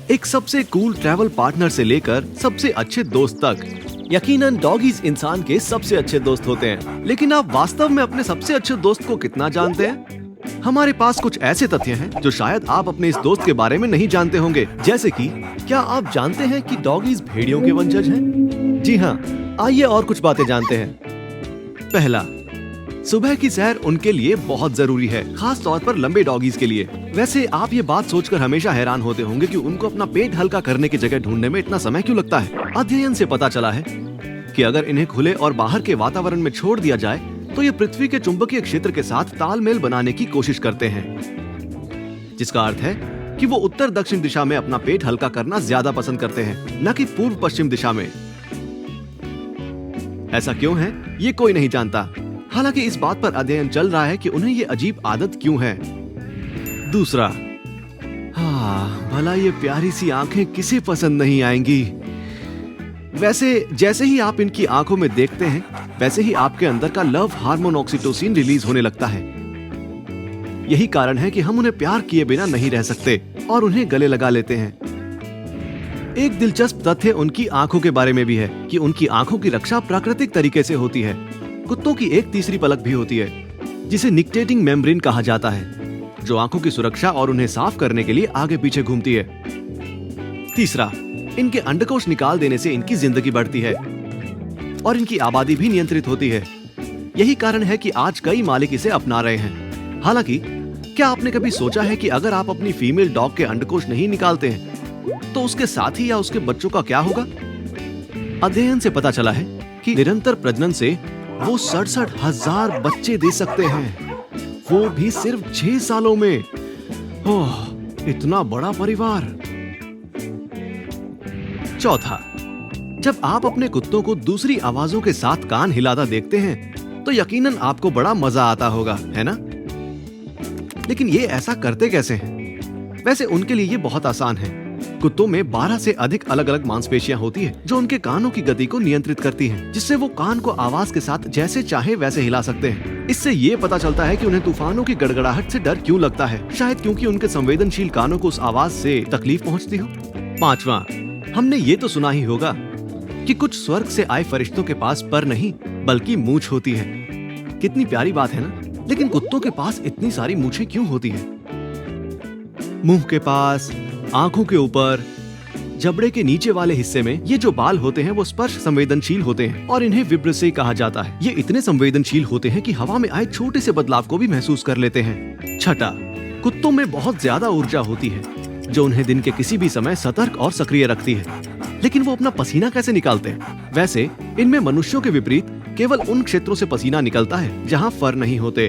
एक सबसे cool travel partner से लेकर सबसे अच्छे दोस्त तक, यकीनन डॉगीज इंसान के सबसे अच्छे दोस्त होते हैं। लेकिन आप वास्तव में अपने सबसे अच्छे दोस्त को कितना जानते हैं? हमारे पास कुछ ऐसे तथ्य हैं जो शायद आप अपने इस दोस्त के बारे में नहीं जानते होंगे। जैसे कि क्या आप जानते हैं कि डॉगीज भेड़ियों के वंशज हैं? जी हाँ, आइए और कुछ बातें जानते हैं। पहला, सुबह की सैर उनके लिए बहुत जरूरी है, खास तौर पर लंबे डॉगीज के लिए। वैसे आप ये बात सोचकर हमेशा हैरान होते होंगे कि उनको अपना पेट हल्का करने की जगह ढूंढने में इतना समय क्यों लगता है। अध्ययन से पता चला है कि अगर इन्हें खुले और बाहर के वातावरण में छोड़ दिया जाए तो ये पृथ्वी के चुंबकीय क्षेत्र के साथ तालमेल बनाने की कोशिश करते हैं, जिसका अर्थ है कि वो उत्तर दक्षिण दिशा में अपना पेट हल्का करना ज्यादा पसंद करते हैं, न कि पूर्व पश्चिम दिशा में। ऐसा क्यों है ये कोई नहीं जानता। हालांकि इस बात पर अध्ययन चल रहा है कि उन्हें ये अजीब आदत क्यों है। दूसरा, भला ये प्यारी सी आंखें किसे पसंद नहीं आएंगी। वैसे जैसे ही आप इनकी आंखों में देखते हैं, वैसे ही आपके अंदर का लव हार्मोन ऑक्सीटोसिन रिलीज होने लगता है। यही कारण है कि हम उन्हें प्यार किए बिना नहीं रह सकते और उन्हें गले लगा लेते हैं। एक दिलचस्प तथ्य उनकी आंखों के बारे में भी है कि उनकी आंखों की रक्षा प्राकृतिक तरीके से होती है। कुत्तों की एक तीसरी पलक भी होती है, जिसे निक्टेटिंग मेम्ब्रेन कहा जाता है, जो आंखों की सुरक्षा और उन्हें साफ करने के लिए आगे पीछे घूमती है। तीसरा, इनके अंडकोश निकाल देने से इनकी जिंदगी बढ़ती है और इनकी आबादी भी नियंत्रित होती है। यही कारण है कि आज कई मालिक इसे अपना रहे हैं। हालांकि क्या आपने कभी सोचा है कि अगर आप अपनी फीमेल डॉग के अंडकोश नहीं निकालते हैं तो उसके साथी या उसके बच्चों का क्या होगा? अध्ययन से पता चला है कि निरंतर प्रजनन से वो 67,000 बच्चे दे सकते हैं, वो भी सिर्फ 6 सालों में। ओह, इतना बड़ा परिवार। चौथा, जब आप अपने कुत्तों को दूसरी आवाजों के साथ कान हिलाता देखते हैं तो यकीनन आपको बड़ा मजा आता होगा, है ना? लेकिन ये ऐसा करते कैसे हैं? वैसे उनके लिए ये बहुत आसान है। कुत्तों में 12 से अधिक अलग अलग मांसपेशियां होती है जो उनके कानों की गति को नियंत्रित करती हैं, जिससे वो कान को आवाज के साथ जैसे चाहे वैसे हिला सकते हैं। इससे ये पता चलता है कि उन्हें तूफानों की गड़गड़ाहट से डर क्यों लगता है। शायद क्योंकि उनके संवेदनशील कानों को उस आवाज से तकलीफ पहुंचती हो। पांचवा, हमने ये तो सुना ही होगा कि कुछ स्वर्ग से आए फरिश्तों के पास पर नहीं बल्कि मूंछ होती है। कितनी प्यारी बात है ना? लेकिन कुत्तों के पास इतनी सारी मूंछें क्यों होती है? मुंह के पास, आंखों के ऊपर, जबड़े के नीचे वाले हिस्से में ये जो बाल होते हैं वो स्पर्श संवेदनशील होते हैं और इन्हें विब्रेसी कहा जाता है। ये इतने संवेदनशील होते हैं कि हवा में आए छोटे से बदलाव को भी महसूस कर लेते हैं। छठा, कुत्तों में बहुत ज्यादा ऊर्जा होती है जो उन्हें दिन के किसी भी समय सतर्क और सक्रिय रखती है। लेकिन वो अपना पसीना कैसे निकालते हैं? वैसे इनमें मनुष्यों के विपरीत केवल उन क्षेत्रों से पसीना निकलता है जहाँ फर नहीं होते,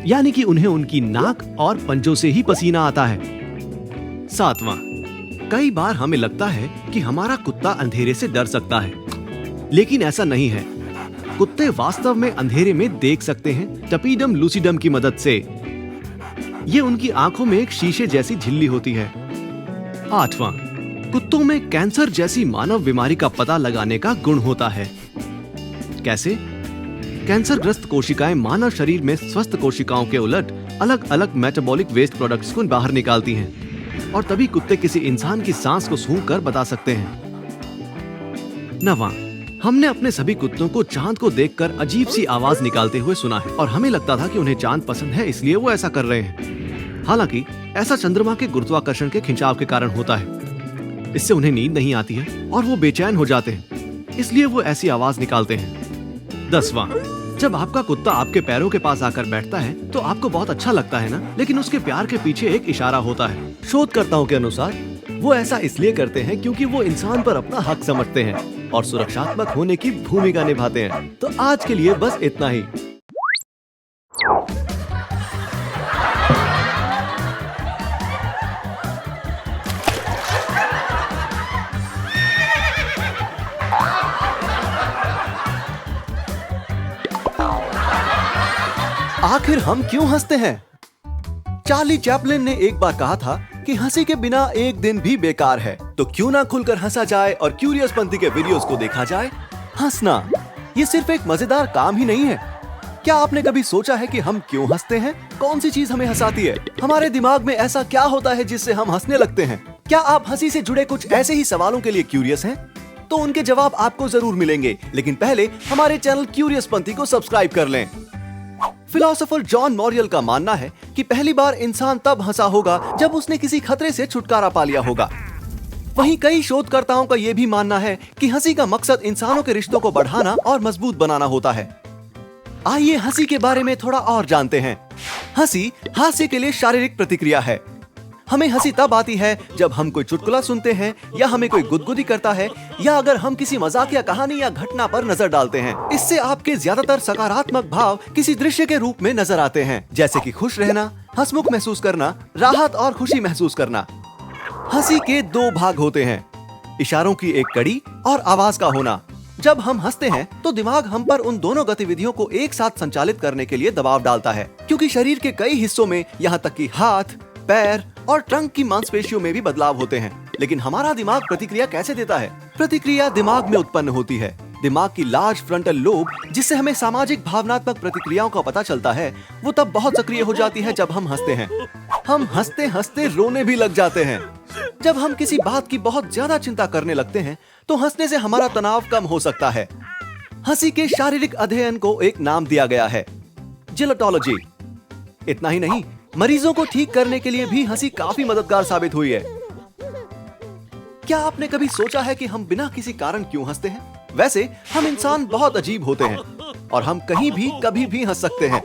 यानी कि उन्हें उनकी नाक और पंजों से ही पसीना आता है। सातवां, कई बार हमें लगता है कि हमारा कुत्ता अंधेरे से डर सकता है, लेकिन ऐसा नहीं है। कुत्ते वास्तव में अंधेरे में देख सकते हैं टपीडम लूसिडम की मदद से। ये उनकी आंखों में एक शीशे जैसी झिल्ली होती है। आठवां, कुत्तों में कैंसर जैसी मानव बीमारी का पता लगाने का गुण होता है। कैसे? कैंसर ग्रस्त कोशिकाएं मानव शरीर में स्वस्थ कोशिकाओं के उलट अलग अलग मेटाबॉलिक वेस्ट प्रोडक्ट्स को बाहर निकालती हैं और तभी कुत्ते किसी इंसान की सांस को सूंघ कर बता सकते हैं। नवां, हमने अपने सभी कुत्तों को चांद को देखकर अजीब सी आवाज निकालते हुए सुना है और हमें लगता था कि उन्हें चांद पसंद है, इसलिए वो ऐसा कर रहे हैं। हालांकि ऐसा चंद्रमा के गुरुत्वाकर्षण के खिंचाव के कारण होता है। इससे उन्हें नींद नहीं आती है और वो बेचैन हो जाते हैं, इसलिए वो ऐसी आवाज निकालते हैं। 10वां, जब आपका कुत्ता आपके पैरों के पास आकर बैठता है तो आपको बहुत अच्छा लगता है ना? लेकिन उसके प्यार के पीछे एक इशारा होता है। शोधकर्ताओं के अनुसार वो ऐसा इसलिए करते हैं क्योंकि वो इंसान पर अपना हक समझते हैं और सुरक्षात्मक होने की भूमिका निभाते हैं। तो आज के लिए बस इतना ही। आखिर हम क्यों हंसते हैं? चार्ली चैपलिन ने एक बार कहा था कि हंसी के बिना एक दिन भी बेकार है। तो क्यों ना खुलकर हंसा जाए और क्यूरियस पंथी के वीडियोस को देखा जाए। हंसना ये सिर्फ एक मजेदार काम ही नहीं है। क्या आपने कभी सोचा है कि हम क्यों हंसते हैं? कौन सी चीज हमें हंसाती है? हमारे दिमाग में ऐसा क्या होता है जिससे हम हंसने लगते हैं? क्या आप हंसी से जुड़े कुछ ऐसे ही सवालों के लिए क्यूरियस हैं? तो उनके जवाब आपको जरूर मिलेंगे, लेकिन पहले हमारे चैनल क्यूरियस पंथी को सब्सक्राइब कर लें। फिलोसोफर जॉन मॉरियल का मानना है कि पहली बार इंसान तब हंसा होगा जब उसने किसी खतरे से छुटकारा पा लिया होगा। वहीं कई शोधकर्ताओं का यह भी मानना है कि हंसी का मकसद इंसानों के रिश्तों को बढ़ाना और मजबूत बनाना होता है। आइए हंसी के बारे में थोड़ा और जानते हैं। हंसी हास्य के लिए शारीरिक प्रतिक्रिया है। हमें हंसी तब आती है जब हम कोई चुटकुला सुनते हैं, या हमें कोई गुदगुदी करता है, या अगर हम किसी मजाकिया कहानी या घटना पर नजर डालते हैं। इससे आपके ज्यादातर सकारात्मक भाव किसी दृश्य के रूप में नजर आते हैं, जैसे कि खुश रहना, हंसमुख महसूस करना, राहत और खुशी महसूस करना। हंसी के दो भाग होते हैं, इशारों की एक कड़ी और आवाज का होना। जब हम हंसते हैं तो दिमाग हम पर उन दोनों गतिविधियों को एक साथ संचालित करने के लिए दबाव डालता है, क्योंकि शरीर के कई हिस्सों में, यहाँ तक कि हाथ, पैर और ट्रंक की मांसपेशियों में भी बदलाव होते हैं। लेकिन हमारा दिमाग प्रतिक्रिया कैसे देता है? प्रतिक्रिया दिमाग में उत्पन्न होती है। दिमाग की लार्ज फ्रंटल लोब, जिससे हमें सामाजिक भावनात्मक प्रतिक्रियाओं का पता चलता है, वो तब बहुत सक्रिय हो जाती है जब हम हंसते हैं। हम हंसते हंसते रोने भी लग जाते हैं। जब हम किसी बात की बहुत ज्यादा चिंता करने लगते हैं तो हंसने से हमारा तनाव कम हो सकता है। हंसी के शारीरिक अध्ययन को एक नाम दिया गया है, जिलेटोलॉजी। इतना ही नहीं, मरीजों को ठीक करने के लिए भी हंसी काफी मददगार साबित हुई है। क्या आपने कभी सोचा है कि हम बिना किसी कारण क्यों हंसते हैं? वैसे हम इंसान बहुत अजीब होते हैं और हम कहीं भी कभी भी हंस सकते हैं।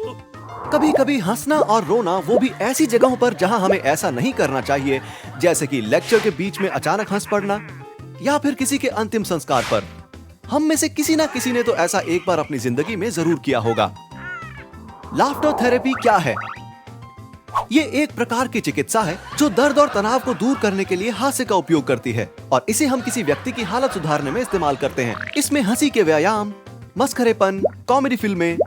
कभी कभी हंसना और रोना, वो भी ऐसी जगहों पर जहां हमें ऐसा नहीं करना चाहिए, जैसे कि लेक्चर के बीच में अचानक हंस पड़ना या फिर किसी के अंतिम संस्कार पर। हम में से किसी ना किसी ने तो ऐसा एक बार अपनी जिंदगी में जरूर किया होगा। लाफ्टर थेरेपी क्या है? ये एक प्रकार की चिकित्सा है जो दर्द और तनाव को दूर करने के लिए हास्य का उपयोग करती है, और इसे हम किसी व्यक्ति की हालत सुधारने में इस्तेमाल करते हैं। इसमें हंसी के व्यायाम, मस्खरेपन, कॉमेडी फिल्में,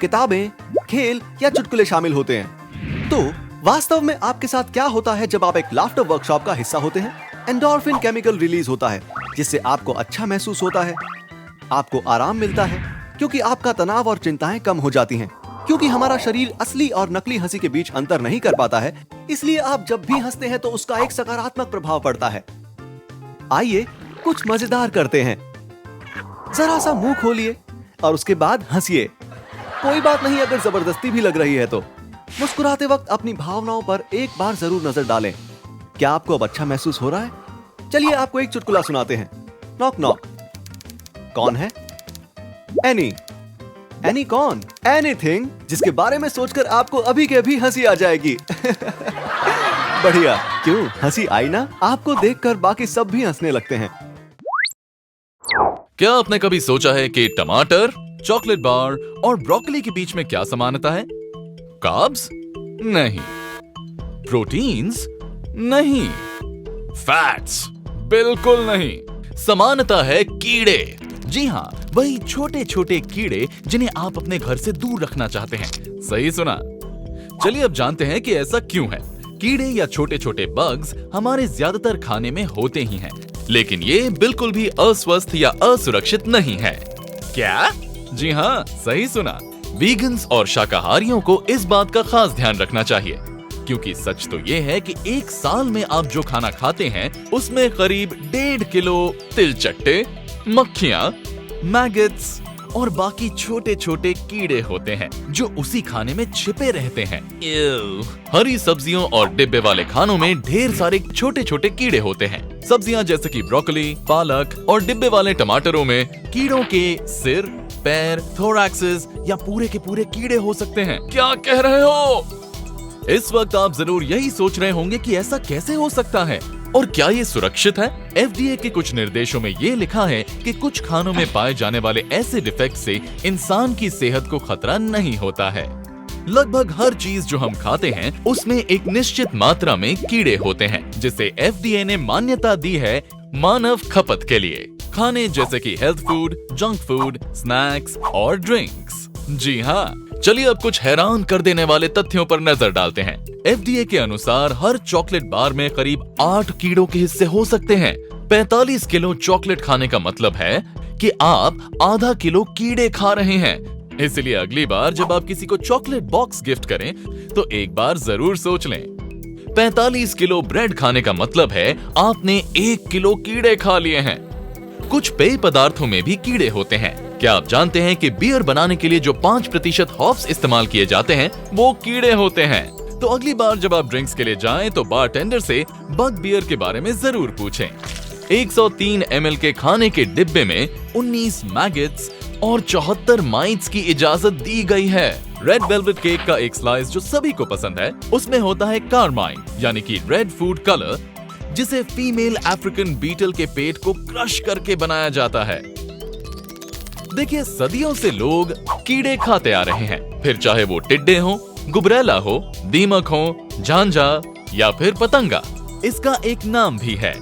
किताबें, खेल या चुटकुले शामिल होते हैं। तो वास्तव में आपके साथ क्या होता है जब आप एक लाफ्टर वर्कशॉप का हिस्सा होते हैं? एंडोर्फिन केमिकल रिलीज होता है, जिससे आपको अच्छा महसूस होता है, आपको आराम मिलता है, क्योंकि आपका तनाव और चिंताएं कम हो जाती हैं। क्योंकि हमारा शरीर असली और नकली हंसी के बीच अंतर नहीं कर पाता है, इसलिए आप जब भी हंसते हैं तो उसका एक सकारात्मक प्रभाव पड़ता है। आइए कुछ मजेदार करते हैं। जरा सा मुंह खोलिए और उसके बाद हंसिए। कोई बात नहीं अगर जबरदस्ती भी लग रही है तो। मुस्कुराते वक्त अपनी भावनाओं पर एक बार जरूर नजर डालें। क्या आपको अब अच्छा महसूस हो रहा है? चलिए आपको एक चुटकुला सुनाते हैं। Knock knock. कौन है? एनी। एनी कौन? एनीथिंग, जिसके बारे में सोचकर आपको अभी के अभी हंसी आ जाएगी। बढ़िया, क्यों हंसी आई ना? आपको देखकर बाकी सब भी हंसने लगते हैं। क्या आपने कभी सोचा है कि टमाटर, चॉकलेट बार और ब्रोकली के बीच में क्या समानता है? कार्ब्स? नहीं। प्रोटीन्स? नहीं। फैट्स? बिल्कुल नहीं। समानता है कीड़े। जी हाँ, वही छोटे छोटे कीड़े जिन्हें आप अपने घर से दूर रखना चाहते हैं। सही सुना। चलिए अब जानते हैं कि ऐसा क्यों है। कीड़े या छोटे छोटे बग्स हमारे ज्यादातर खाने में होते ही हैं, लेकिन ये बिल्कुल भी अस्वस्थ या असुरक्षित नहीं है। क्या? जी हाँ, सही सुना। वीगन्स और शाकाहारियों को इस बात का खास ध्यान रखना चाहिए, क्योंकि सच तो ये है कि एक साल में आप जो खाना खाते हैं उसमें करीब 1.5 किलो तिलचट्टे, मक्खियाँ, मैगट्स और बाकी छोटे छोटे कीड़े होते हैं जो उसी खाने में छिपे रहते हैं। हरी सब्जियों और डिब्बे वाले खानों में ढेर सारे छोटे छोटे कीड़े होते हैं। सब्जियां जैसे कि ब्रोकली, पालक और डिब्बे वाले टमाटरों में कीड़ों के सिर, पैर, थोरैक्सेस या पूरे के पूरे कीड़े हो सकते हैं। क्या कह रहे हो? इस वक्त आप जरूर यही सोच रहे होंगे कि ऐसा कैसे हो सकता है और क्या ये सुरक्षित है? FDA के कुछ निर्देशों में ये लिखा है कि कुछ खानों में पाए जाने वाले ऐसे डिफेक्ट से इंसान की सेहत को खतरा नहीं होता है। लगभग हर चीज जो हम खाते हैं उसमें एक निश्चित मात्रा में कीड़े होते हैं, जिसे FDA ने मान्यता दी है मानव खपत के लिए। खाने जैसे कि health food, junk food, snacks और ड्रिंक्स। जी हाँ, चलिए अब कुछ हैरान कर देने वाले तथ्यों पर नजर डालते हैं। FDA के अनुसार हर चॉकलेट बार में करीब 8 कीड़ों के हिस्से हो सकते हैं। 45 किलो चॉकलेट खाने का मतलब है कि आप आधा किलो कीड़े खा रहे हैं। इसलिए अगली बार जब आप किसी को चॉकलेट बॉक्स गिफ्ट करें तो एक बार जरूर सोच लें। 45 किलो ब्रेड खाने का मतलब है आपने 1 किलो कीड़े खा लिए हैं। कुछ पेय पदार्थों में भी कीड़े होते हैं। क्या आप जानते हैं कि बियर बनाने के लिए जो 5% हॉप्स इस्तेमाल किए जाते हैं वो कीड़े होते हैं। तो अगली बार जब आप ड्रिंक्स के लिए जाएं तो बारटेंडर से बग बियर के बारे में जरूर पूछें। 103 ml के खाने के डिब्बे में 19 मैगेट्स और 74 माइट्स की इजाजत दी गई है। रेड वेलवेट केक का एक स्लाइस जो सभी को पसंद है, उसमें होता है कार्माइन यानी कि रेड फूड कलर, जिसे फीमेल अफ्रीकन बीटल के पेट को क्रश करके बनाया जाता है। देखिए, सदियों से लोग कीड़े खाते आ रहे हैं, फिर चाहे वो टिड्डे हो, गुबरैला हो, दीमक हो, झांझा या फिर पतंगा। इसका एक नाम भी है,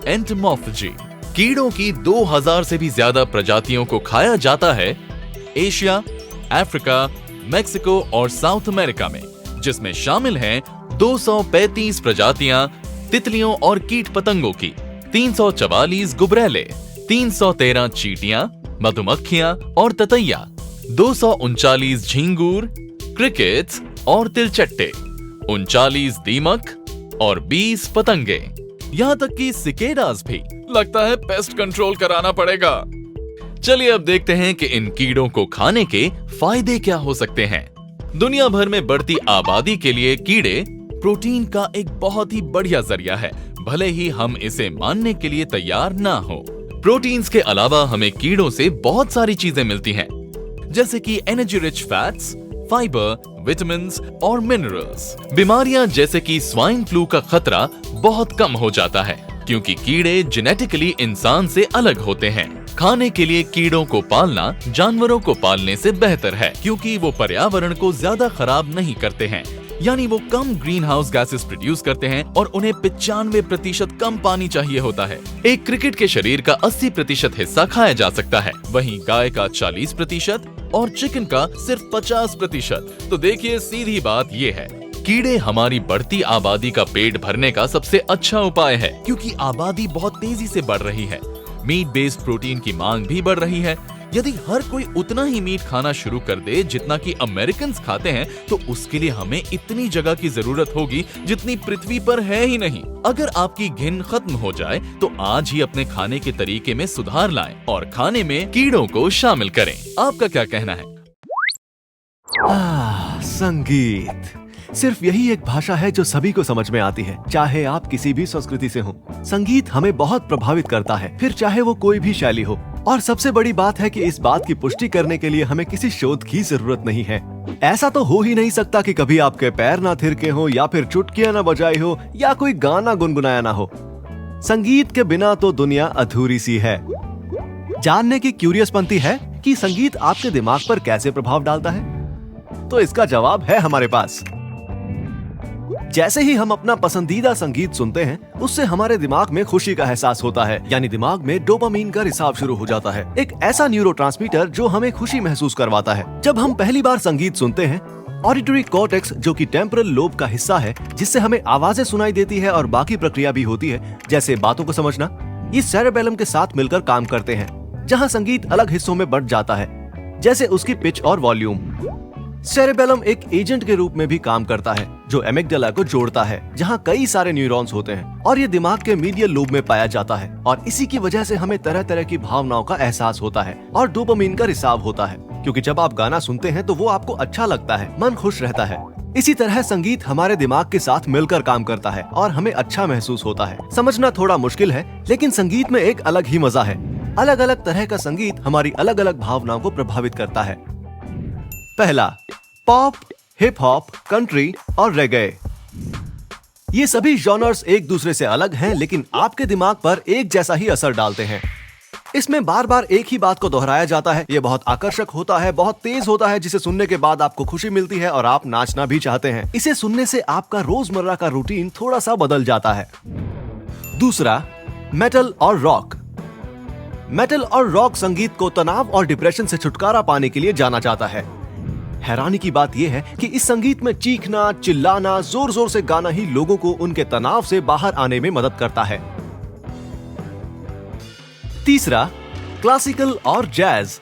एंटोमॉर्फेजी। कीड़ों की 2000 से भी ज्यादा प्रजातियों को खाया जाता है एशिया, अफ्रीका, मेक्सिको और साउथ अमेरिका में, जिसमें शामिल हैं 235 प्रजातियां तितलियों और कीट पतंगों की, 344 गुबरैले, 313 चींटियां, मधुमक्खियां और ततैया, 239 झींगुर, क्रिकेट्स और तिलचट्टे, 39 दीमक और 20 पतंगे, यहाँ तक कि सिकेडास भी। लगता है पेस्ट कंट्रोल कराना पड़ेगा। चलिए अब देखते हैं कि इन कीड़ों को खाने के फायदे क्या हो सकते हैं। दुनिया भर में बढ़ती आबादी के लिए कीड़े प्रोटीन का एक बहुत ही बढ़िया जरिया है, भले ही हम इसे मानने के लिए तैयार ना हो। प्रोटीन्स के अलावा हमें कीड़ों से बहुत सारी चीजें मिलती हैं, जैसे कि energy rich fats, fibre, vitamin और मिनरल्स। बीमारियां जैसे कि स्वाइन फ्लू का खतरा बहुत कम हो जाता है, क्योंकि कीड़े जेनेटिकली इंसान से अलग होते हैं। खाने के लिए कीड़ों को पालना जानवरों को पालने से बेहतर है, क्योंकि वो पर्यावरण को ज्यादा खराब नहीं करते हैं, यानी वो कम ग्रीन हाउस गैसेस प्रोड्यूस करते हैं और उन्हें 95% कम पानी चाहिए होता है। एक क्रिकेट के शरीर का 80% हिस्सा खाया जा सकता है, वहीं गाय का 40% और चिकन का सिर्फ 50%। तो देखिए, सीधी बात ये है, कीड़े हमारी बढ़ती आबादी का पेट भरने का सबसे अच्छा उपाय है, क्योंकि आबादी बहुत तेजी से बढ़ रही है। मीट बेस्ड प्रोटीन की मांग भी बढ़ रही है। यदि हर कोई उतना ही मीट खाना शुरू कर दे जितना कि अमेरिकन खाते हैं, तो उसके लिए हमें इतनी जगह की जरूरत होगी जितनी पृथ्वी पर है ही नहीं। अगर आपकी घिन खत्म हो जाए तो आज ही अपने खाने के तरीके में सुधार लाएं और खाने में कीड़ों को शामिल करें। आपका क्या कहना है? संगीत सिर्फ यही एक भाषा है जो सभी को समझ में आती है, चाहे आप किसी भी संस्कृति से हो। संगीत हमें बहुत प्रभावित करता है, फिर चाहे वो कोई भी शैली हो। और सबसे बड़ी बात है कि इस बात की पुष्टि करने के लिए हमें किसी शोध की जरूरत नहीं है। ऐसा तो हो ही नहीं सकता कि कभी आपके पैर ना थिरके हो, या फिर चुटकियां ना बजाई हो, या कोई गाना गुनगुनाया ना हो। संगीत के बिना तो दुनिया अधूरी सी है। जानने की क्यूरियसपंती है कि संगीत आपके दिमाग पर कैसे प्रभाव डालता है? तो इसका जवाब है हमारे पास। जैसे ही हम अपना पसंदीदा संगीत सुनते हैं, उससे हमारे दिमाग में खुशी का एहसास होता है, यानी दिमाग में डोपामीन का रिसाव शुरू हो जाता है, एक ऐसा न्यूरोट्रांसमीटर जो हमें खुशी महसूस करवाता है। जब हम पहली बार संगीत सुनते हैं, ऑडिटरी कॉर्टेक्स, जो कि टेम्पोरल लोब का हिस्सा है, जिससे हमें आवाजें सुनाई देती है और बाकी प्रक्रिया भी होती है, जैसे बातों को समझना, ये सेरेबेलम के साथ मिलकर काम करते हैं, जहाँ संगीत अलग हिस्सों में बंट जाता है, जैसे उसकी पिच और वॉल्यूम। सेरेबेलम एक एजेंट के रूप में भी काम करता है, जो एमिगडाला को जोड़ता है, जहाँ कई सारे न्यूरॉन्स होते हैं, और ये दिमाग के मीडियल लोब में पाया जाता है। और इसी की वजह से हमें तरह तरह की भावनाओं का एहसास होता है और डोपामीन का रिसाव होता है, क्योंकि जब आप गाना सुनते हैं तो वो आपको अच्छा लगता है, मन खुश रहता है। इसी तरह संगीत हमारे दिमाग के साथ मिलकर काम करता है और हमें अच्छा महसूस होता है। समझना थोड़ा मुश्किल है, लेकिन संगीत में एक अलग ही मजा है। अलग अलग तरह का संगीत हमारी अलग अलग भावनाओं को प्रभावित करता है। पहला, पॉप, हिप हॉप, कंट्री और रेगे। ये सभी जॉनर्स एक दूसरे से अलग हैं, लेकिन आपके दिमाग पर एक जैसा ही असर डालते हैं। इसमें बार बार एक ही बात को दोहराया जाता है। ये बहुत आकर्षक होता है, बहुत तेज होता है, जिसे सुनने के बाद आपको खुशी मिलती है और आप नाचना भी चाहते हैं। इसे सुनने से आपका रोजमर्रा का रूटीन थोड़ा सा बदल जाता है। दूसरा, मेटल और रॉक। मेटल और रॉक संगीत को तनाव और डिप्रेशन से छुटकारा पाने के लिए जाना जाता है। हैरानी की बात यह है कि इस संगीत में चीखना, चिल्लाना, जोर जोर से गाना ही लोगों को उनके तनाव से बाहर आने में मदद करता है। तीसरा, क्लासिकल और जैज।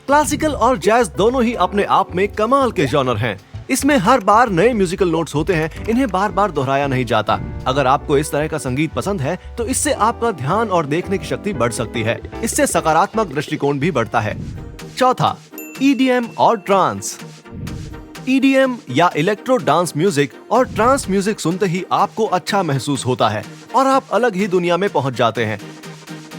क्लासिकल और जैज दोनों ही अपने आप में कमाल के जॉनर हैं। इसमें हर बार नए म्यूजिकल नोट्स होते हैं, इन्हें बार बार दोहराया नहीं जाता। अगर आपको इस तरह का संगीत पसंद है तो इससे आपका ध्यान और देखने की शक्ति बढ़ सकती है। इससे सकारात्मक दृष्टिकोण भी बढ़ता है। चौथा, EDM और ट्रांस। EDM या इलेक्ट्रो डांस म्यूजिक और ट्रांस म्यूजिक सुनते ही आपको अच्छा महसूस होता है और आप अलग ही दुनिया में पहुंच जाते हैं।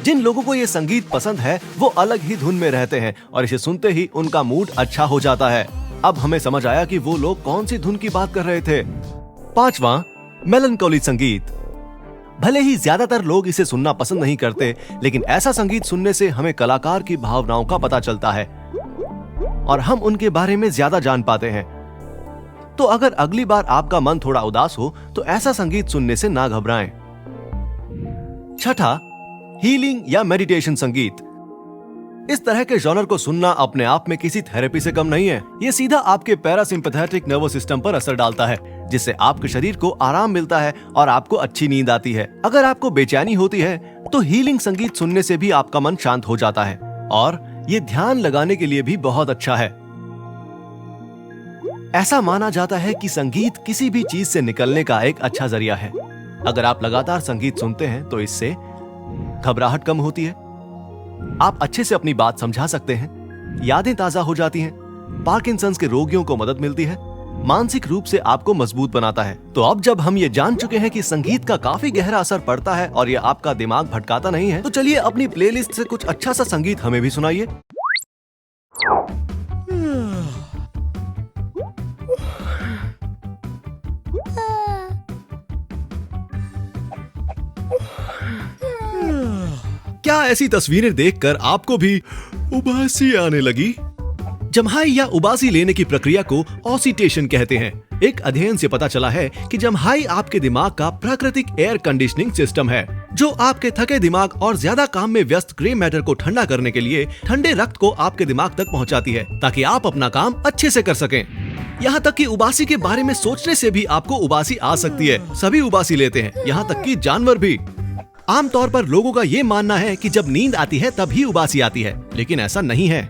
जिन लोगों को ये संगीत पसंद है वो अलग ही धुन में रहते हैं और इसे सुनते ही उनका मूड अच्छा हो जाता है। अब हमें समझ आया कि वो लोग कौन सी धुन की बात कर रहे थे। पांचवा, मेलनकोली संगीत। भले ही ज्यादातर लोग इसे सुनना पसंद नहीं करते, लेकिन ऐसा संगीत सुनने से हमें कलाकार की भावनाओं का पता चलता है और हम उनके बारे में ज्यादा जान पाते हैं। तो अगर अगली बार आपका मन थोड़ा उदास हो तो ऐसा संगीत सुनने से ना घबराएं। छठा, हीलिंग या मेडिटेशन संगीत। इस तरह के जॉनर को सुनना अपने आप में किसी थेरेपी से कम नहीं है। ये सीधा आपके पैरासिम्पैथेटिक नर्वस सिस्टम पर असर डालता है, जिससे आपके शरीर को आराम मिलता है और आपको अच्छी नींद आती है। अगर आपको बेचैनी होती है तो हीलिंग संगीत सुनने से भी आपका मन शांत हो जाता है और ये ध्यान लगाने के लिए भी बहुत अच्छा है। ऐसा माना जाता है कि संगीत किसी भी चीज से निकलने का एक अच्छा जरिया है। अगर आप लगातार संगीत सुनते हैं तो इससे घबराहट कम होती है, आप अच्छे से अपनी बात समझा सकते हैं, यादें ताजा हो जाती हैं, पार्किंसंस के रोगियों को मदद मिलती है, मानसिक रूप से आपको मजबूत बनाता है। तो अब जब हम ये जान चुके हैं कि संगीत का काफी गहरा असर पड़ता है और ये आपका दिमाग भटकाता नहीं है, तो चलिए अपनी प्लेलिस्ट से कुछ अच्छा सा संगीत हमें भी सुनाइए। क्या ऐसी तस्वीरें देखकर आपको भी उबासी आने लगी? जम्हाई या उबासी लेने की प्रक्रिया को ऑसिटेशन कहते हैं। एक अध्ययन से पता चला है कि जम्हाई आपके दिमाग का प्राकृतिक एयर कंडीशनिंग सिस्टम है, जो आपके थके दिमाग और ज्यादा काम में व्यस्त ग्रे मैटर को ठंडा करने के लिए ठंडे रक्त को आपके दिमाग तक पहुंचाती है, ताकि आप अपना काम अच्छे से कर सकें। यहाँ तक कि उबासी के बारे में सोचने से भी आपको उबासी आ सकती है। सभी उबासी लेते हैं, यहाँ तक कि जानवर भी। आमतौर पर लोगों का ये मानना है कि जब नींद आती है तभी उबासी आती है, लेकिन ऐसा नहीं है।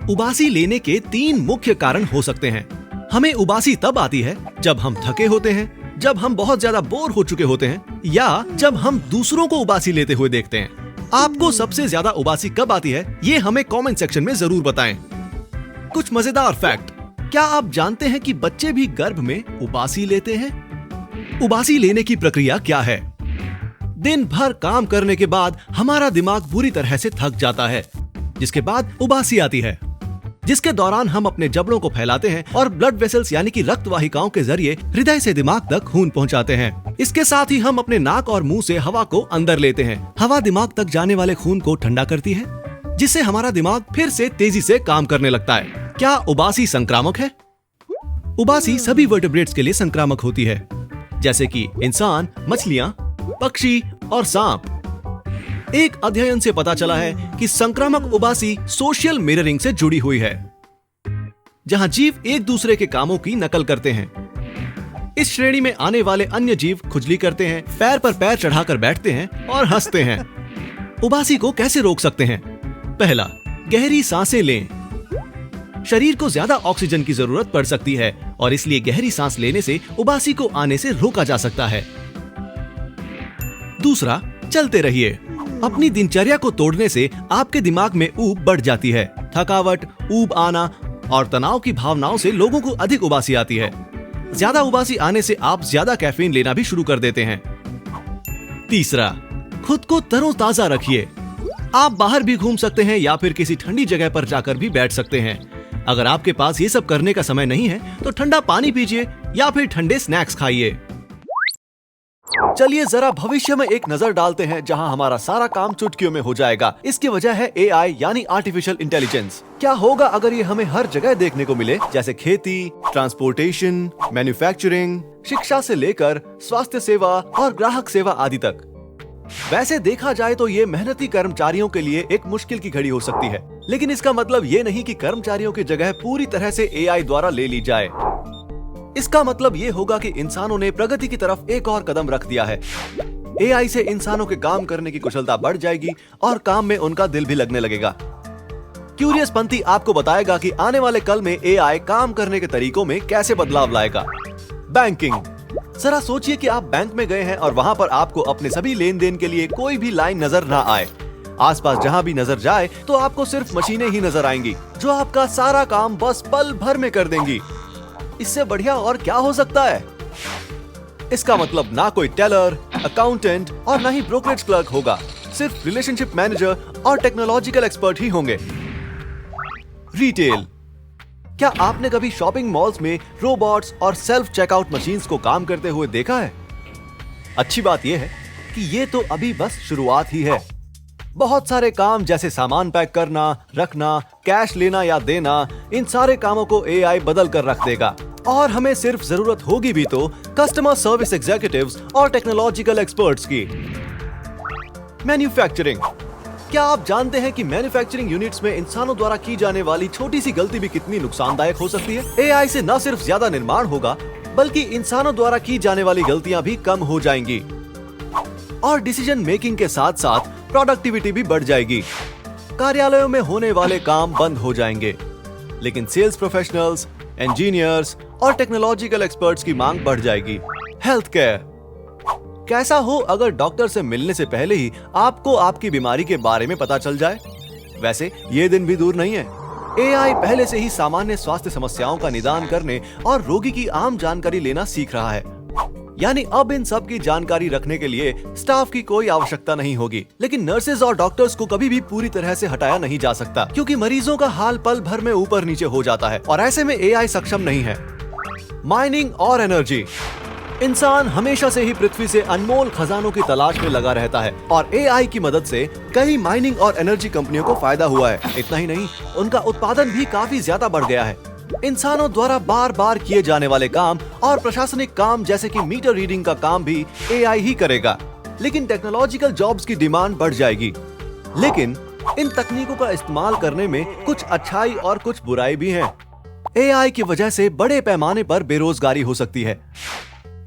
उबासी लेने के 3 मुख्य कारण हो सकते हैं। हमें उबासी तब आती है जब हम थके होते हैं, जब हम बहुत ज्यादा बोर हो चुके होते हैं, या जब हम दूसरों को उबासी लेते हुए देखते हैं। आपको सबसे ज्यादा उबासी कब आती है, ये हमें कमेंट सेक्शन में जरूर बताएं। कुछ मजेदार फैक्ट। क्या आप जानते हैं कि बच्चे भी गर्भ में उबासी लेते हैं? उबासी लेने की प्रक्रिया क्या है? दिन भर काम करने के बाद हमारा दिमाग बुरी तरह से थक जाता है, जिसके बाद उबासी आती है, जिसके दौरान हम अपने जबड़ों को फैलाते हैं और ब्लड वेसल्स यानी कि रक्त वाहिकाओं के जरिए हृदय से दिमाग तक खून पहुंचाते हैं। इसके साथ ही हम अपने नाक और मुंह से हवा को अंदर लेते हैं। हवा दिमाग तक जाने वाले खून को ठंडा करती है, जिससे हमारा दिमाग फिर से तेजी से काम करने लगता है। क्या उबासी संक्रामक है? उबासी सभी वर्टेब्रेट्स के लिए संक्रामक होती है, जैसे कि इंसान, मछलियां, पक्षी और सांप। एक अध्ययन से पता चला है कि संक्रामक उबासी सोशल मिररिंग से जुड़ी हुई है, जहां जीव एक दूसरे के कामों की नकल करते हैं। इस श्रेणी में आने वाले अन्य जीव खुजली करते हैं, पैर पर पैर चढ़ाकर बैठते हैं और हंसते हैं। उबासी को कैसे रोक सकते हैं? पहला, गहरी सांसें लें। शरीर को ज्यादा ऑक्सीजन की जरूरत पड़ सकती है और इसलिए गहरी सांस लेने से उबासी को आने से रोका जा सकता है। दूसरा, चलते रहिए। अपनी दिनचर्या को तोड़ने से आपके दिमाग में ऊब बढ़ जाती है। थकावट, ऊब आना और तनाव की भावनाओं से लोगों को अधिक उबासी आती है। ज्यादा उबासी आने से आप ज्यादा कैफीन लेना भी शुरू कर देते हैं। तीसरा, खुद को तरोताजा रखिए। आप बाहर भी घूम सकते हैं या फिर किसी ठंडी जगह पर जाकर भी बैठ सकते हैं। अगर आपके पास ये सब करने का समय नहीं है तो ठंडा पानी पीजिए या फिर ठंडे स्नैक्स खाइए। चलिए जरा भविष्य में एक नजर डालते हैं, जहां हमारा सारा काम चुटकियों में हो जाएगा। इसकी वजह है AI यानी आर्टिफिशियल इंटेलिजेंस। क्या होगा अगर ये हमें हर जगह देखने को मिले, जैसे खेती, ट्रांसपोर्टेशन, मैन्युफैक्चरिंग, शिक्षा से लेकर स्वास्थ्य सेवा और ग्राहक सेवा आदि तक। वैसे देखा जाए तो ये मेहनती कर्मचारियों के लिए एक मुश्किल की घड़ी हो सकती है, लेकिन इसका मतलब ये नहीं कि कर्मचारियों की जगह पूरी तरह से AI द्वारा ले ली जाए। इसका मतलब ये होगा कि इंसानों ने प्रगति की तरफ एक और कदम रख दिया है। AI से इंसानों के काम करने की कुशलता बढ़ जाएगी और काम में उनका दिल भी लगने लगेगा। क्यूरियस पंथी आपको बताएगा कि आने वाले कल में एआई काम करने के तरीकों में कैसे बदलाव लाएगा। बैंकिंग। जरा सोचिए कि आप बैंक में गए हैं और वहां पर आपको अपने सभी लेन देन के लिए कोई भी लाइन नजर ना आए। आसपास जहां भी नजर जाए तो आपको सिर्फ मशीनें ही नजर आएंगी जो आपका सारा काम बस पल भर में कर देंगी। इससे बढ़िया और क्या हो सकता है? इसका मतलब ना कोई टेलर, अकाउंटेंट और ना ही ब्रोकरेज क्लर्क होगा, सिर्फ रिलेशनशिप मैनेजर और टेक्नोलॉजिकल एक्सपर्ट ही होंगे। रिटेल। क्या आपने कभी शॉपिंग मॉल्स में रोबोट्स और सेल्फ चेकआउट मशीन्स को काम करते हुए देखा है? अच्छी बात यह है कि ये तो अभी बस शुरुआत ही है। बहुत सारे काम जैसे सामान पैक करना, रखना, कैश लेना या देना, इन सारे कामों को एआई बदल कर रख देगा और हमें सिर्फ जरूरत होगी भी तो कस्टमर सर्विस एग्जीक्यूटिव्स और टेक्नोलॉजिकल एक्सपर्ट्स की। मैन्युफैक्चरिंग। क्या आप जानते हैं कि मैन्युफैक्चरिंग यूनिट्स में इंसानों द्वारा की जाने वाली छोटी सी गलती भी कितनी नुकसानदायक हो सकती है? एआई से न सिर्फ ज्यादा निर्माण होगा बल्कि इंसानों द्वारा की जाने वाली गलतियां भी कम हो जाएंगी और डिसीजन मेकिंग के साथ साथ प्रोडक्टिविटी भी बढ़ जाएगी। कार्यालयों में होने वाले काम बंद हो जाएंगे, लेकिन सेल्स प्रोफेशनल्स, इंजीनियर्स और टेक्नोलॉजिकल एक्सपर्ट्स की मांग बढ़ जाएगी। Health care. कैसा हो अगर डॉक्टर से मिलने से पहले ही आपको आपकी बीमारी के बारे में पता चल जाए? वैसे ये दिन भी दूर नहीं है। एआई पहले से ही सामान्य स्वास्थ्य समस्याओं का निदान करने और रोगी की आम जानकारी लेना सीख रहा है। यानी अब इन सब की जानकारी रखने के लिए स्टाफ की कोई आवश्यकता नहीं होगी। लेकिन नर्सेज और डॉक्टर्स को कभी भी पूरी तरह से हटाया नहीं जा सकता, क्योंकि मरीजों का हाल पल भर में ऊपर नीचे हो जाता है और ऐसे में एआई सक्षम नहीं है। माइनिंग और एनर्जी। इंसान हमेशा से ही पृथ्वी से अनमोल खजानों की तलाश में लगा रहता है और एआई की मदद से कई माइनिंग और एनर्जी कंपनियों को फायदा हुआ है। इतना ही नहीं, उनका उत्पादन भी काफी ज्यादा बढ़ गया है। इंसानों द्वारा बार बार किए जाने वाले काम और प्रशासनिक काम जैसे कि मीटर रीडिंग का काम भी एआई ही करेगा, लेकिन टेक्नोलॉजिकल जॉब्स की डिमांड बढ़ जाएगी। लेकिन इन तकनीकों का इस्तेमाल करने में कुछ अच्छाई और कुछ बुराई भी है। एआई की वजह से बड़े पैमाने पर बेरोजगारी हो सकती है।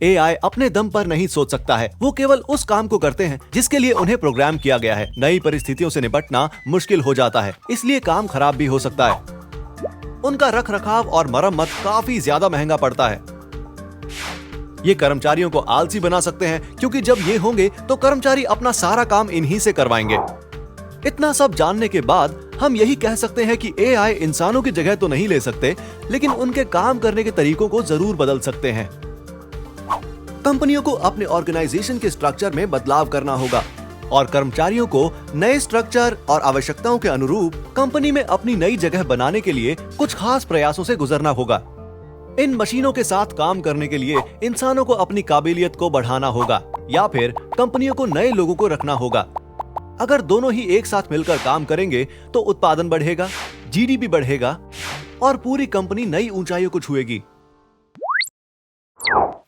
एआई अपने दम पर नहीं सोच सकता है, वो केवल उस काम को करते हैं जिसके लिए उन्हें प्रोग्राम किया गया है। नई परिस्थितियों से निपटना मुश्किल हो जाता है, इसलिए काम खराब भी हो सकता है। उनका रख रखाव और मरम्मत काफी ज्यादा महंगा पड़ता है। ये कर्मचारियों को आलसी बना सकते हैं, क्योंकि जब ये होंगे तो कर्मचारी अपना सारा काम इन्हीं से करवाएंगे। इतना सब जानने के बाद हम यही कह सकते हैं कि एआई इंसानों की जगह तो नहीं ले सकते, लेकिन उनके काम करने के तरीकों को जरूर बदल सकते हैं। कंपनियों को अपने ऑर्गेनाइजेशन के स्ट्रक्चर में बदलाव करना होगा और कर्मचारियों को नए स्ट्रक्चर और आवश्यकताओं के अनुरूप कंपनी में अपनी नई जगह बनाने के लिए कुछ खास प्रयासों से गुजरना होगा। इन मशीनों के साथ काम करने के लिए इंसानों को अपनी काबिलियत को बढ़ाना होगा या फिर कंपनियों को नए लोगों को रखना होगा। अगर दोनों ही एक साथ मिलकर काम करेंगे तो उत्पादन बढ़ेगा, जीडीपी बढ़ेगा और पूरी कंपनी नई ऊंचाइयों को छुएगी।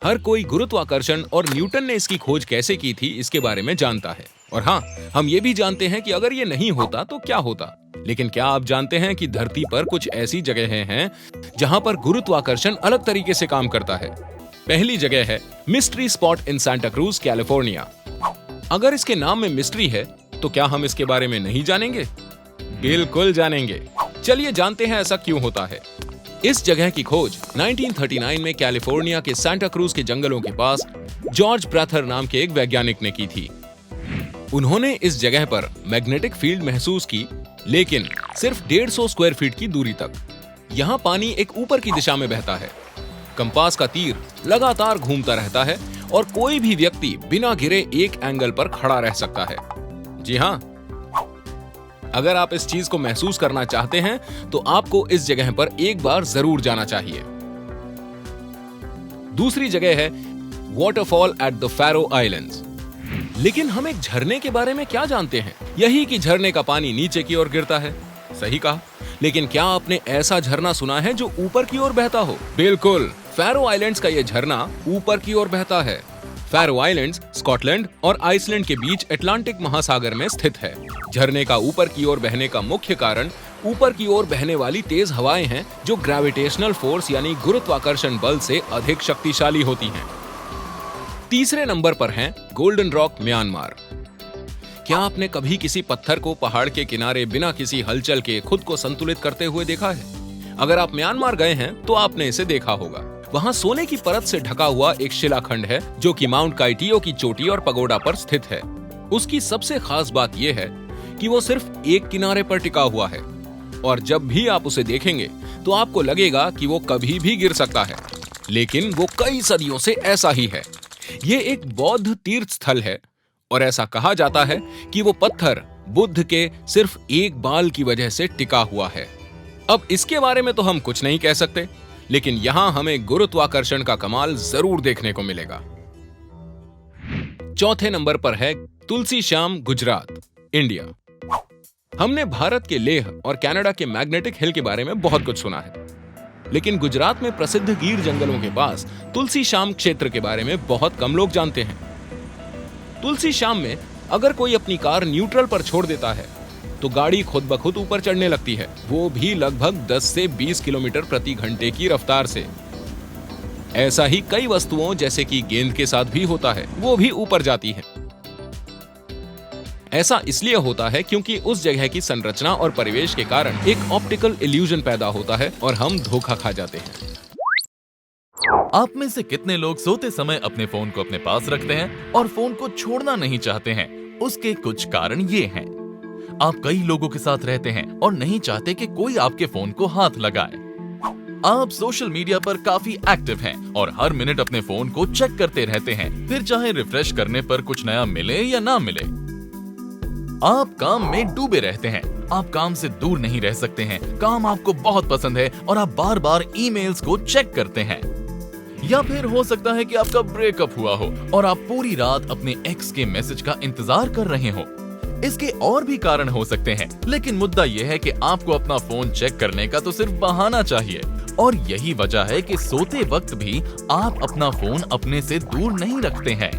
हर कोई गुरुत्वाकर्षण और न्यूटन ने इसकी खोज कैसे की थी इसके बारे में जानता है। और हाँ, हम ये भी जानते हैं कि अगर ये नहीं होता तो क्या होता। लेकिन क्या आप जानते हैं कि धरती पर कुछ ऐसी जगहें हैं जहां पर गुरुत्वाकर्षण अलग तरीके से काम करता है। पहली जगह है mystery spot in Santa cruise, California. अगर इसके नाम में मिस्ट्री है तो क्या हम इसके बारे में नहीं जानेंगे? बिल्कुल जानेंगे। चलिए जानते हैं ऐसा क्यों होता है। इस जगह की खोज 1939 में कैलिफोर्निया के सांता क्रूज के जंगलों के पास जॉर्ज ब्रैथर नाम के एक वैज्ञानिक ने की थी। उन्होंने इस जगह पर मैग्नेटिक फील्ड महसूस की, लेकिन सिर्फ 150 स्क्वायर फीट की दूरी तक। यहाँ पानी एक ऊपर की दिशा में बहता है। कंपास का तीर लगातार घूमता रहता है और कोई भी व्यक्ति बिना गिरे एक एंगल पर खड़ा रह सकता है। जी हाँ, अगर आप इस चीज को महसूस करना चाहते हैं तो आपको इस जगह पर एक बार जरूर जाना चाहिए। दूसरी जगह है waterfall at the pharaoh islands. लेकिन हम एक झरने के बारे में क्या जानते हैं? यही कि झरने का पानी नीचे की ओर गिरता है। सही कहा। लेकिन क्या आपने ऐसा झरना सुना है जो ऊपर की ओर बहता हो? बिल्कुल, फैरो आइलैंड्स का यह झरना ऊपर की ओर बहता है। फैरो आइलैंड्स स्कॉटलैंड और आइसलैंड के बीच अटलांटिक महासागर में स्थित है। झरने का ऊपर की ओर बहने का मुख्य कारण ऊपर की ओर बहने वाली तेज हवाएं हैं, जो ग्रेविटेशनल फोर्स यानी गुरुत्वाकर्षण बल से अधिक शक्तिशाली होती हैं। तीसरे नंबर पर हैं गोल्डन रॉक, म्यांमार। क्या आपने कभी किसी पत्थर को पहाड़ के किनारे बिना किसी हलचल के खुद को संतुलित करते हुए देखा है? अगर आप म्यांमार गए हैं तो आपने इसे देखा होगा। वहाँ सोने की परत से ढका हुआ एक शिलाखंड है जो कि माउंट काइटियो की चोटी और पगोडा पर स्थित है। उसकी सबसे खास बात यह है कि वो सिर्फ एक किनारे पर टिका हुआ है और जब भी आप उसे देखेंगे तो आपको लगेगा कि वो कभी भी गिर सकता है, लेकिन वो कई सदियों से ऐसा ही है। ये एक बौद्ध तीर्थ स्थल है और ऐसा कहा जाता है कि वो पत्थर बुद्ध के सिर्फ एक बाल की वजह से टिका हुआ है। अब इसके बारे में तो हम कुछ नहीं कह सकते, लेकिन यहां हमें गुरुत्वाकर्षण का कमाल जरूर देखने को मिलेगा। चौथे नंबर पर है तुलसी श्याम, गुजरात, इंडिया। हमने भारत के लेह और कनाडा के मैग्नेटिक हिल के बारे में बहुत कुछ सुना है, लेकिन गुजरात में प्रसिद्ध गिर जंगलों के पास तुलसी श्याम क्षेत्र के बारे में बहुत कम लोग जानते हैं। तुलसी श्याम में अगर कोई अपनी कार न्यूट्रल पर छोड़ देता है तो गाड़ी खुद ब खुद ऊपर चढ़ने लगती है, वो भी लगभग 10 से 20 किलोमीटर प्रति घंटे की रफ्तार से। ऐसा ही कई वस्तुओं जैसे कि गेंद के साथ भी होता है, वो भी ऊपर जाती है। ऐसा इसलिए होता है क्योंकि उस जगह की संरचना और परिवेश के कारण एक ऑप्टिकल इल्यूजन पैदा होता है और हम धोखा खा जाते हैं। आप में से कितने लोग सोते समय अपने फोन को अपने पास रखते हैं और फोन को छोड़ना नहीं चाहते हैं? उसके कुछ कारण ये हैं। आप कई लोगों के साथ रहते हैं और नहीं चाहते कि कोई आपके फोन को हाथ लगाए। आप सोशल मीडिया पर काफी एक्टिव हैं और हर मिनट अपने फोन को चेक करते रहते हैं, फिर चाहे रिफ्रेश करने पर कुछ नया मिले या ना मिले। आप काम में डूबे रहते हैं, आप काम से दूर नहीं रह सकते हैं, काम आपको बहुत पसंद है और आप बार बार ईमेल्स को चेक करते हैं। या फिर हो सकता है कि आपका ब्रेकअप हुआ हो और आप पूरी रात अपने एक्स के मैसेज का इंतजार कर रहे हो। इसके और भी कारण हो सकते हैं, लेकिन मुद्दा यह है कि आपको अपना फोन चेक करने का तो सिर्फ बहाना चाहिए और यही वजह है कि सोते वक्त भी आप अपना फोन अपने से दूर नहीं रखते हैं।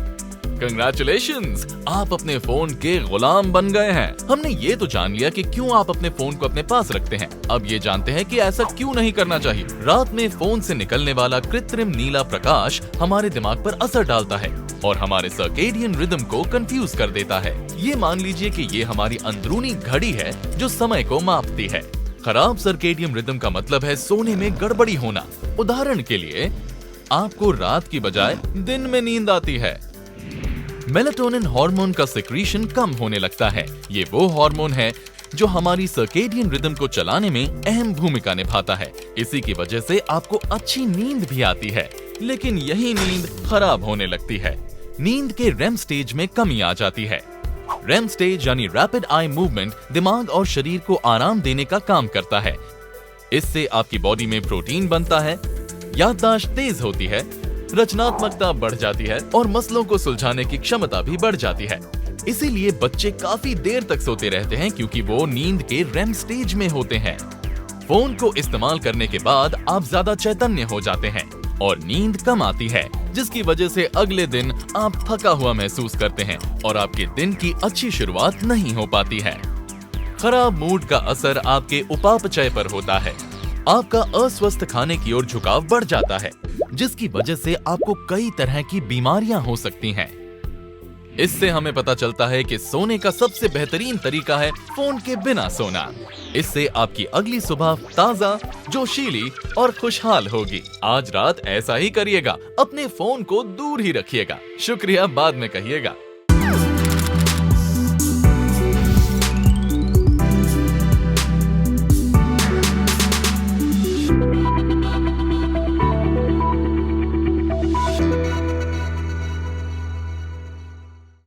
कंग्रेचुलेशंस, आप अपने फोन के गुलाम बन गए हैं। हमने ये तो जान लिया कि क्यों आप अपने फोन को अपने पास रखते हैं। अब ये जानते हैं कि ऐसा क्यों नहीं करना चाहिए। रात में फोन से निकलने वाला कृत्रिम नीला प्रकाश हमारे दिमाग पर असर डालता है और हमारे सर्केडियन रिदम को कंफ्यूज कर देता है। ये मान लीजिए कि ये हमारी अंदरूनी घड़ी है जो समय को मापती है। खराब सर्केडियन रिदम का मतलब है सोने में गड़बड़ी होना। उदाहरण के लिए, आपको रात की बजाय दिन में नींद आती है। मेलाटोनिन हार्मोन का सिक्रीशन कम होने लगता है। ये वो हार्मोन है जो हमारी सर्केडियन रिदम को चलाने में अहम भूमिका निभाता है। इसी की वजह से आपको अच्छी नींद भी आती है, लेकिन यही नींद खराब होने लगती है। नींद के रेम स्टेज में कमी आ जाती है। रेम स्टेज यानी रैपिड आई मूवमेंट दिमाग और शरीर को आराम देने का काम करता है। इससे आपकी बॉडी में प्रोटीन बनता है, याददाश्त तेज होती है, रचनात्मकता बढ़ जाती है और मसलों को सुलझाने की क्षमता भी बढ़ जाती है। इसीलिए बच्चे काफी देर तक सोते रहते हैं क्योंकि वो नींद के रेम स्टेज में होते हैं। फोन को इस्तेमाल करने के बाद आप ज्यादा चैतन्य हो जाते हैं और नींद कम आती है, जिसकी वजह से अगले दिन आप थका हुआ महसूस करते हैं और आपके दिन की अच्छी शुरुआत नहीं हो पाती है। खराब मूड का असर आपके उपापचय पर होता है। आपका अस्वस्थ खाने की ओर झुकाव बढ़ जाता है, जिसकी वजह से आपको कई तरह की बीमारियां हो सकती हैं। इससे हमें पता चलता है कि सोने का सबसे बेहतरीन तरीका है फोन के बिना सोना। इससे आपकी अगली सुबह ताजा, जोशीली और खुशहाल होगी। आज रात ऐसा ही करिएगा, अपने फोन को दूर ही रखिएगा। शुक्रिया, बाद में कहिएगा।